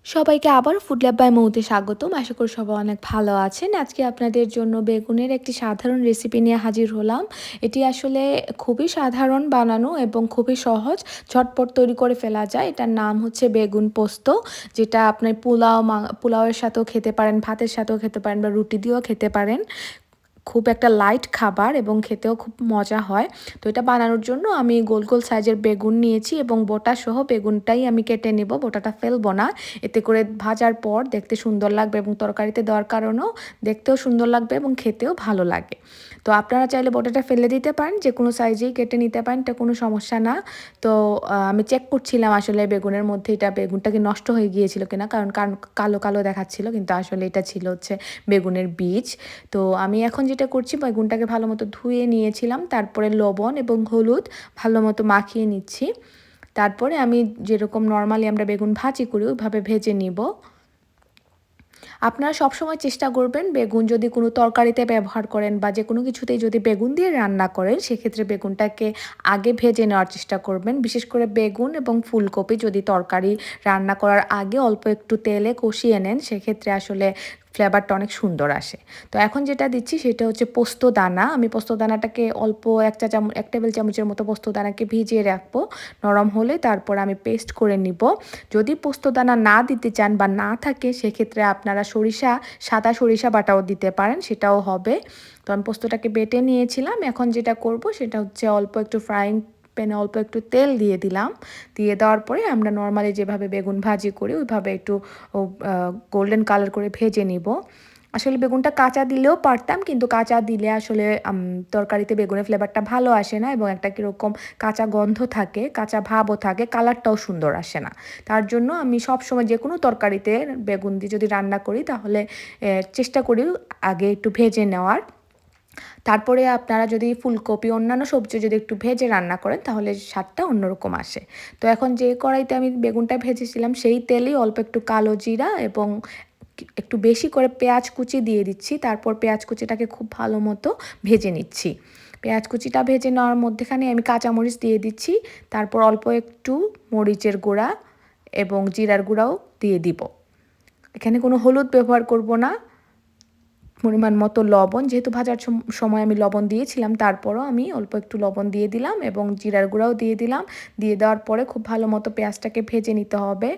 সবাইকে আবার food lab by মৌতে স্বাগতম। আশা করি সবাই অনেক ভালো আছেন। আজকে আপনাদের জন্য বেগুনের একটি সাধারণ রেসিপি নিয়ে হাজির হলাম। এটি আসলে খুবই সাধারণ বানানো এবং খুবই সহজ, ঝটপট তৈরি করে ফেলা যায়। এটার নাম হচ্ছে বেগুন পোস্ত, যেটা আপনি পোলাওয়ের সাথেও খেতে পারেন, ভাতের সাথেও খেতে পারেন বা রুটি দিয়েও খেতে পারেন। খুব একটা লাইট খাবার এবং খেতেও খুব মজা হয়। তো এটা বানানোর জন্য আমি গোল গোল সাইজের বেগুন নিয়েছি এবং বোটা সহ বেগুনটাই আমি কেটে নেব, বোটাটা ফেলবো না। এতে করে ভাজার পর দেখতে সুন্দর লাগবে এবং তরকারিতে দেওয়ার কারণেও দেখতেও সুন্দর লাগবে এবং খেতেও ভালো লাগে। তো আপনারা চাইলে বোটাটা ফেলে দিতে পারেন, যে কোনো সাইজেই কেটে নিতে পারেন, এটা কোনো সমস্যা না। তো আমি চেক করছিলাম আসলে বেগুনের মধ্যে বেগুনটা কি নষ্ট হয়ে গিয়েছিল কিনা, কারণ কালো কালো দেখাচ্ছিল, কিন্তু আসলে এটা ছিল হচ্ছে বেগুনের বীজ। তো আমি এখন যেটা করছি, বেগুনটাকে ভালো মতো ধুয়ে নিয়েছিলাম, তারপরে লবণ এবং হলুদ ভালো মতো মাখিয়ে নিচ্ছি। তারপরে আমি যেরকম নর্মালি আমরা বেগুন ভাজি করি ওইভাবে ভেজে নিব। আপনারা সবসময় চেষ্টা করবেন বেগুন যদি কোনো তরকারিতে ব্যবহার করেন বা যে কোনো কিছুতেই যদি বেগুন দিয়ে রান্না করেন, সেক্ষেত্রে বেগুনটাকে আগে ভেজে নেওয়ার চেষ্টা করবেন। বিশেষ করে বেগুন এবং ফুলকপি যদি তরকারি রান্না করার আগে অল্প একটু তেলে কষিয়ে নেন, সেক্ষেত্রে আসলে ফ্লেভারটা অনেক সুন্দর আসে। তো এখন যেটা দিচ্ছি সেটা হচ্ছে পোস্ত দানা। আমি পোস্ত দানাটাকে অল্প এক টেবিল চামচের মতো পোস্ত দানাকে ভিজিয়ে রাখবো। নরম হলে তারপর আমি পেস্ট করে নিব। যদি পোস্ত দানা না দিতে চান বা না থাকে, সেক্ষেত্রে আপনারা সাদা সরিষা বাটাও দিতে পারেন, সেটাও হবে। তো আমি পোস্তটাকে বেটে নিয়েছিলাম। এখন যেটা করব সেটা হচ্ছে অল্প একটু ফ্রাইং প্যানে অল্প একটু তেল দিয়ে দিলাম। দিয়ে দেওয়ার পরে আমরা নর্মালি যেভাবে বেগুন ভাজি করি ওইভাবে একটু গোল্ডেন কালার করে ভেজে নিব। আসলে বেগুনটা কাঁচা দিলেও পারতাম, কিন্তু কাঁচা দিলে আসলে তরকারিতে বেগুনের ফ্লেভারটা ভালো আসে না এবং একটা কীরকম কাঁচা গন্ধ থাকে, কাঁচা ভাবও থাকে, কালারটাও সুন্দর আসে না। তার জন্য আমি সবসময় যে কোনো তরকারিতে বেগুন দিয়ে যদি রান্না করি তাহলে চেষ্টা করি আগে একটু ভেজে নেওয়ার। তারপরে আপনারা যদি ফুলকপি অন্যান্য সবজি যদি একটু ভেজে রান্না করেন তাহলে স্বাদটা অন্যরকম আসে। তো এখন যে কড়াইতে আমি বেগুনটা ভেজেছিলাম সেই তেলেই অল্প একটু কালো জিরা এবং একটু বেশি করে পেঁয়াজ কুচি দিয়ে দিচ্ছি। তারপর পেঁয়াজ কুচিটাকে খুব ভালো মতো ভেজে নিচ্ছি। পেঁয়াজ কুচিটা ভেজে নেওয়ার মধ্যেখানে আমি কাঁচামরিচ দিয়ে দিচ্ছি। তারপর অল্প একটু মরিচের গুঁড়া এবং জিরার গুঁড়াও দিয়ে দিব। এখানে কোনো হলুদ ব্যবহার করব না। পরিমাণ মতো লবণ, যেহেতু ভাজার সময় আমি লবণ দিয়েছিলাম, তারপরও আমি অল্প একটু লবণ দিয়ে দিলাম এবং জিরার গুঁড়াও দিয়ে দিলাম। দিয়ে দেওয়ার পরে খুব ভালো মতো পেঁয়াজটাকে ভেজে নিতে হবে।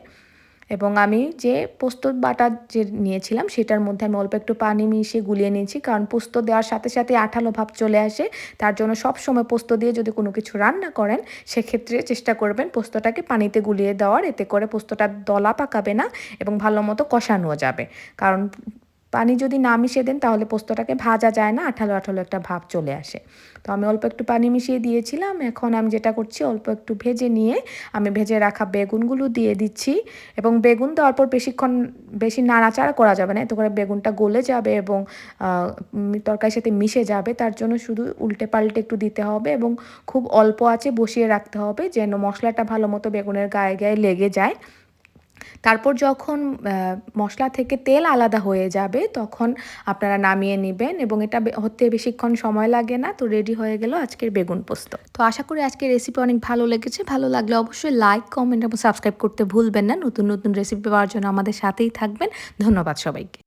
এবং আমি যে পোস্ত বাটা যে নিয়েছিলাম সেটার মধ্যে আমি অল্প একটু পানি মিশিয়ে গুলিয়ে নিয়েছি, কারণ পোস্ত দেওয়ার সাথে সাথে আঠালো ভাব চলে আসে। তার জন্য সব সময় পোস্ত দিয়ে যদি কোনো কিছু রান্না করেন, সেক্ষেত্রে চেষ্টা করবেন পোস্তটাকে পানিতে গুলিয়ে দেওয়ার। এতে করে পোস্তটা দলা পাকাবে না এবং ভালো মতো কষানো যাবে। কারণ পানি যদি না মিশিয়ে দেন তাহলে পোস্তটাকে ভাজা যায় না, আঠালো আঠালো একটা ভাব চলে আসে। তো আমি অল্প একটু পানি মিশিয়ে দিয়েছিলাম। এখন আমি যেটা করছি, অল্প একটু ভেজে নিয়ে আমি ভেজে রাখা বেগুনগুলো দিয়ে দিচ্ছি। এবং বেগুন দেওয়ার পর বেশি নাড়াচাড়া করা যাবে না, এতে করে বেগুনটা গলে যাবে এবং তরকারির সাথে মিশে যাবে। তার জন্য শুধু উল্টে পাল্টে একটু দিতে হবে এবং খুব অল্প আঁচে বসিয়ে রাখতে হবে, যেন মশলাটা ভালো মতো বেগুনের গায়ে গায়ে লেগে যায়। তারপর যখন মশলা থেকে তেল আলাদা হয়ে যাবে তখন আপনারা নামিয়ে নেবেন এবং এটা হতে বেশিক্ষণ সময় লাগে না। তো রেডি হয়ে গেল আজকের বেগুন পোস্ত। তো আশা করি আজকের রেসিপি অনেক ভালো লেগেছে। ভালো লাগলে অবশ্যই লাইক, কমেন্ট এবং সাবস্ক্রাইব করতে ভুলবেন না। নতুন নতুন রেসিপি পাওয়ার জন্য আমাদের সাথেই থাকবেন। ধন্যবাদ সবাইকে।